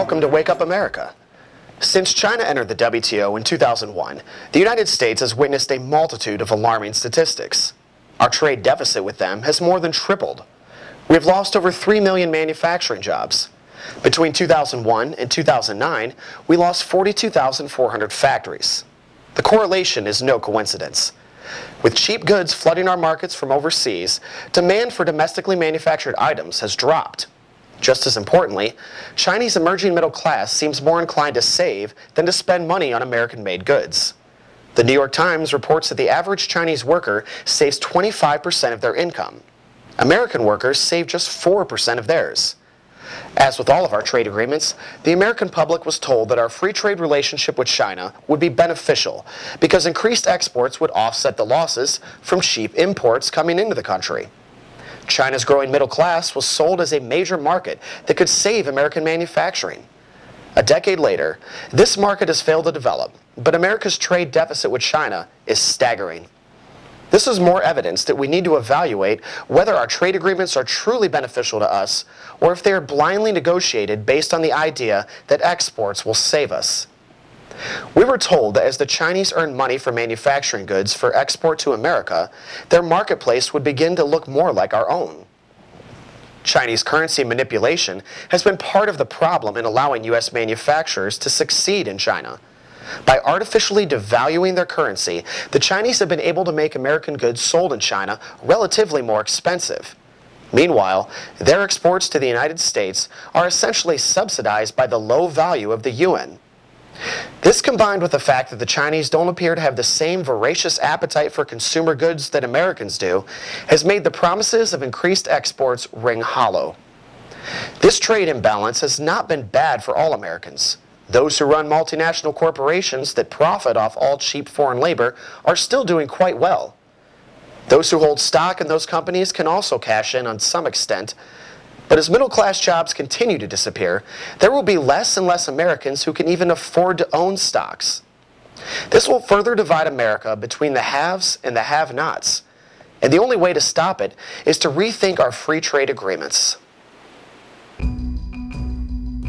welcome to Wake Up America. Since China entered the WTO in 2001, the United States has witnessed a multitude of alarming statistics. Our trade deficit with them has more than tripled. We have lost over 3 million manufacturing jobs. Between 2001 and 2009, we lost 42,400 factories. The correlation is no coincidence. With cheap goods flooding our markets from overseas, demand for domestically manufactured items has dropped. Just as importantly, Chinese emerging middle class seems more inclined to save than to spend money on American-made goods. The New York Times reports that the average Chinese worker saves 25% of their income. American workers save just 4% of theirs. As with all of our trade agreements, the American public was told that our free trade relationship with China would be beneficial because increased exports would offset the losses from cheap imports coming into the country. China's growing middle class was sold as a major market that could save American manufacturing. A decade later, this market has failed to develop, but America's trade deficit with China is staggering. This is more evidence that we need to evaluate whether our trade agreements are truly beneficial to us or if they are blindly negotiated based on the idea that exports will save us. We were told that as the Chinese earn money for manufacturing goods for export to America, their marketplace would begin to look more like our own. Chinese currency manipulation has been part of the problem in allowing U.S. manufacturers to succeed in China. By artificially devaluing their currency, the Chinese have been able to make American goods sold in China relatively more expensive. Meanwhile, their exports to the United States are essentially subsidized by the low value of the yuan. This, combined with the fact that the Chinese don't appear to have the same voracious appetite for consumer goods that Americans do, has made the promises of increased exports ring hollow. This trade imbalance has not been bad for all Americans. Those who run multinational corporations that profit off all cheap foreign labor are still doing quite well. Those who hold stock in those companies can also cash in on some extent. But as middle-class jobs continue to disappear, there will be less and less Americans who can even afford to own stocks. This will further divide America between the haves and the have-nots. And the only way to stop it is to rethink our free trade agreements.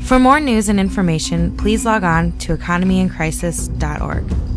For more news and information, please log on to economyincrisis.org.